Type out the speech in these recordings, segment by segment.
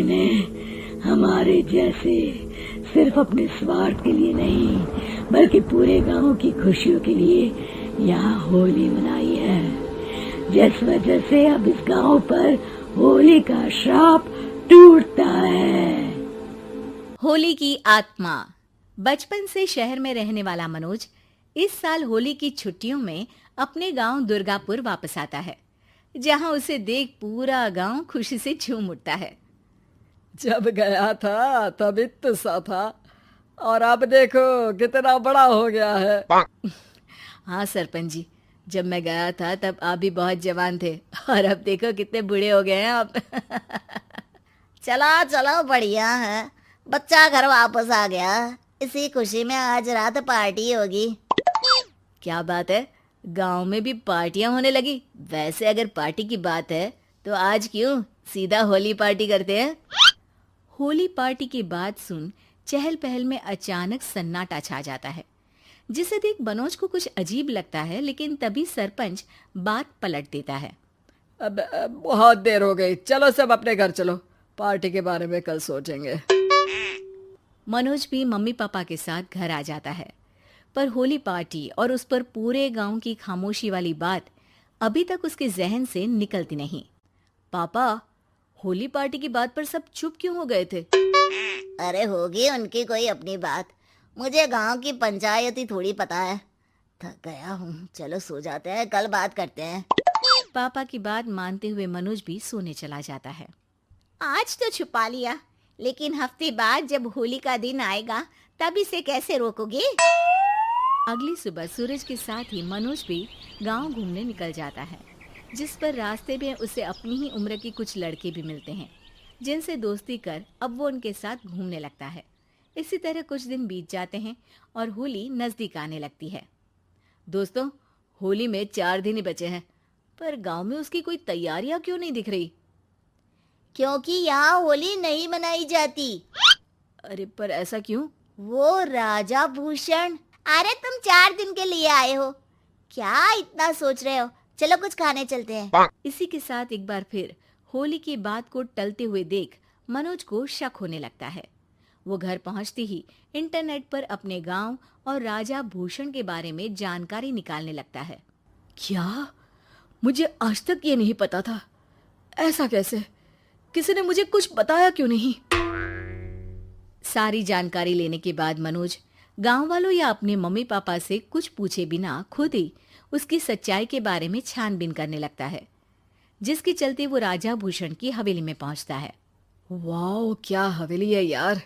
ने हमारे जैसे सिर्फ अपने स्वार्थ के लिए नहीं बल्कि पूरे गांव की खुशियों के लिए यहाँ होली मनाई है, जिस वजह से अब इस गांव पर होली का श्राप टूटता है। होली की आत्मा। बचपन से शहर में रहने वाला मनोज इस साल होली की छुट्टियों में अपने गांव दुर्गापुर वापस आता है, जहां उसे देख पूरा गांव खुशी से झूम उठता है। जब गया था तब इतना सा था और अब देखो कितना बड़ा हो गया है। हाँ सरपंच जी, जब मैं गया था तब आप भी बहुत जवान थे और अब देखो कितने बूढ़े हो गए हैं आप। चलो चलो, बढ़िया है, बच्चा घर वापस आ गया। इसी खुशी में आज रात पार्टी होगी। क्या बात है, गांव में भी पार्टियां होने लगी। वैसे अगर पार्टी की बात है तो आज क्यों सीधा होली पार्टी करते हैं। होली पार्टी की बात सुन चहल पहल में अचानक सन्नाटा छा जाता है, जिसे देख मनोज को कुछ अजीब लगता है, लेकिन तभी सरपंच बात पलट देता है। अब बहुत देर हो गई, चलो सब अपने घर चलो, पार्टी के बारे में कल सोचेंगे। मनोज भी मम्मी पापा के साथ घर आ जाता है, पर होली पार्टी और उस पर पूरे गांव की खामोशी वाली बात अभी तक उसके जहन से निकलती नहीं। पापा, होली पार्टी की बात पर सब चुप क्यों हो गए थे? अरे होगी उनकी कोई अपनी बात, मुझे गांव की पंचायत ही थोड़ी पता है। थक गया हूँ, चलो सो जाते हैं, कल बात करते हैं। पापा की बात मानते हुए मनोज भी सोने चला जाता है। आज तो छुपा लिया, लेकिन हफ्ते बाद जब होली का दिन आएगा तब इसे कैसे रोकोगे? अगली सुबह सूरज के साथ ही मनोज भी गांव घूमने निकल जाता है, जिस पर रास्ते में उसे अपनी ही उम्र के कुछ लड़के भी मिलते हैं, जिनसे दोस्ती कर अब वो उनके साथ घूमने लगता है। इसी तरह कुछ दिन बीत जाते हैं और होली नजदीक आने लगती है। दोस्तों, होली में 4 दिन ही बचे हैं, पर गांव में उसकी कोई तैयारियां क्यों नहीं दिख रही? क्योंकि यहाँ होली नहीं मनाई जाती। अरे पर ऐसा क्यों? वो राजा भूषण। अरे तुम 4 दिन के लिए आए हो, क्या इतना सोच रहे हो? चलो कुछ खाने चलते हैं। इसी के साथ एक बार फिर होली की बात को टलते हुए देख मनोज को शक होने लगता है। वो घर पहुंचते ही इंटरनेट पर अपने गांव और राजा भूषण के बारे में जानकारी निकालने लगता है। क्या? मुझे आज तक ये नहीं पता था। ऐसा कैसे? किसी ने मुझे कुछ बताया क्यों नहीं? सारी जानकारी लेने के बाद मनोज गांव वालों या अपने मम्मी पापा से कुछ पूछे बिना खुद ही उसकी सच्चाई के बारे में छानबीन करने लगता है, जिसके चलते वो राजा भूषण की हवेली में पहुंचता है। वाह, क्या हवेली है यार!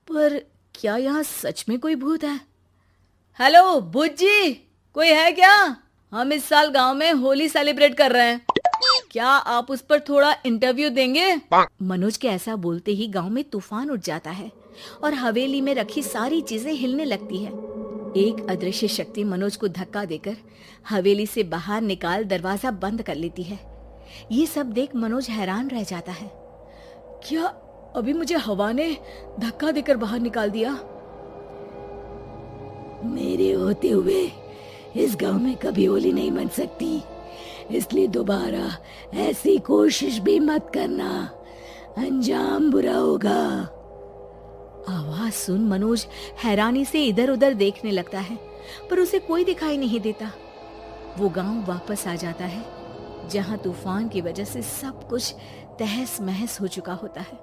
पर क्या यहाँ सच में कोई भूत है? हेलो भूत जी, कोई है क्या? हम इस साल गांव में होली सेलिब्रेट कर रहे हैं, क्या आप उस पर थोड़ा इंटरव्यू देंगे? मनोज के ऐसा बोलते ही गांव में तूफान उठ जाता है और हवेली में रखी सारी चीजें हिलने लगती है। एक अदृश्य शक्ति मनोज को धक्का देकर हवेली से बाहर निकाल दरवाजा बंद कर लेती है। ये सब देख मनोज हैरान रह जाता है। क्या अभी मुझे हवा ने धक्का देकर बाहर निकाल दिया? मेरे होते हुए इस गांव में कभी होली नहीं मन सकती, इसलिए दोबारा ऐसी कोशिश भी मत करना, अंजाम बुरा होगा। आवाज सुन मनोज हैरानी से इधर उधर देखने लगता है, पर उसे कोई दिखाई नहीं देता। वो गांव वापस आ जाता है, जहां तूफान की वजह से सब कुछ तहस महस हो चुका होता है।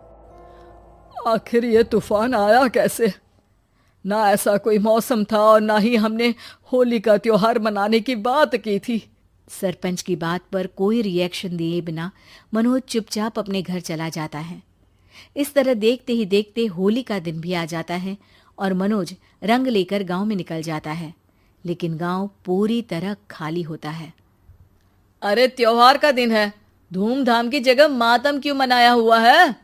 आखिर ये तूफान आया कैसे? ना ऐसा कोई मौसम था और ना ही हमने होली का त्योहार मनाने की बात की थी। सरपंच की बात पर कोई रिएक्शन दिए बिना मनोज चुपचाप अपने घर चला जाता है। इस तरह देखते ही देखते होली का दिन भी आ जाता है और मनोज रंग लेकर गांव में निकल जाता है, लेकिन गांव पूरी तरह खाली होता है। अरे त्योहार का दिन है, धूमधाम की जगह मातम क्यों मनाया हुआ है?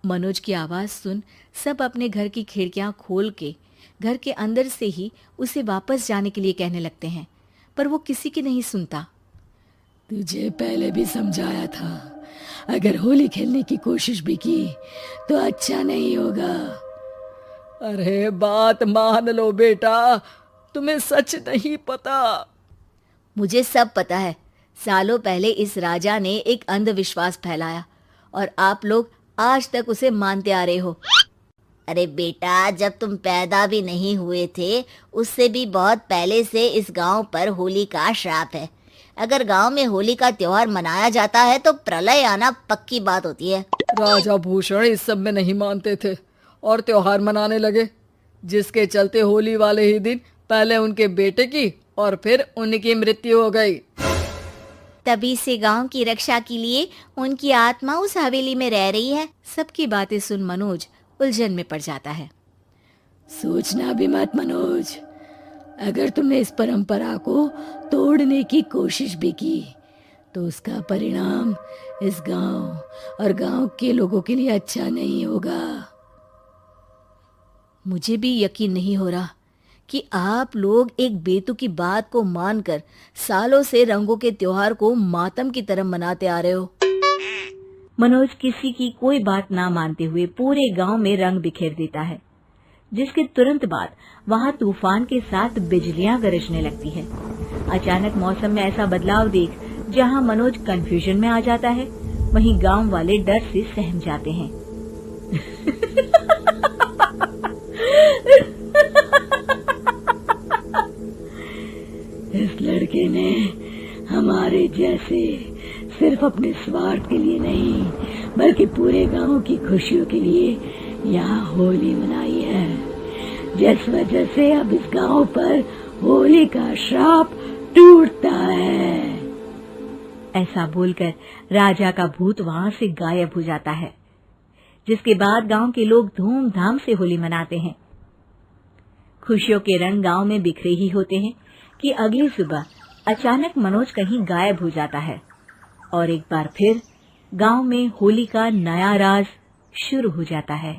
मनोज की आवाज सुन सब अपने घर की खिड़कियां खोल के घर के अंदर से ही उसे वापस जाने के लिए कहने लगते हैं, पर वो किसी की नहीं सुनता। तुझे पहले भी समझाया था, अगर होली खेलने की कोशिश भी की तो अच्छा नहीं होगा। अरे बात मान लो बेटा, तुम्हें सच नहीं पता। मुझे सब पता है। सालों पहले इस राजा ने एक अंधविश्वास फैलाया और आप लोग आज तक उसे मानते आ रहे हो। अरे बेटा, जब तुम पैदा भी नहीं हुए थे उससे भी बहुत पहले से इस गांव पर होली का श्राप है। अगर गांव में होली का त्योहार मनाया जाता है तो प्रलय आना पक्की बात होती है। राजा भूषण इस सब में नहीं मानते थे और त्योहार मनाने लगे, जिसके चलते होली वाले ही दिन पहले उनके बेटे की और फिर उनकी मृत्यु हो गई। तभी से गांव की रक्षा के लिए उनकी आत्मा उस हवेली में रह रही है। सबकी बातें सुन मनोज उलझन में पड़ जाता है। सोचना भी मत मनोज, अगर तुमने इस परंपरा को तोड़ने की कोशिश भी की तो उसका परिणाम इस गांव और गांव के लोगों के लिए अच्छा नहीं होगा। मुझे भी यकीन नहीं हो रहा कि आप लोग एक बेतुकी बात को मानकर सालों से रंगों के त्योहार को मातम की तरह मनाते आ रहे हो। मनोज किसी की कोई बात ना मानते हुए पूरे गांव में रंग बिखेर देता है, जिसके तुरंत बाद वहां तूफान के साथ बिजलियां गरजने लगती है। अचानक मौसम में ऐसा बदलाव देख जहां मनोज कंफ्यूजन में आ जाता है, वहीं गांव वाले डर से सहम जाते हैं। इस लड़के ने हमारे जैसे सिर्फ अपने स्वार्थ के लिए नहीं बल्कि पूरे गांव की खुशियों के लिए यहाँ होली मनाई है, जिस वजह से अब इस गांव पर होली का श्राप टूटता है। ऐसा बोलकर राजा का भूत वहां से गायब हो जाता है, जिसके बाद गांव के लोग धूमधाम से होली मनाते हैं। खुशियों के रंग गांव में बिखरे ही होते हैं कि अगली सुबह अचानक मनोज कहीं गायब हो जाता है और एक बार फिर गांव में होली का नया राज शुरू हो जाता है।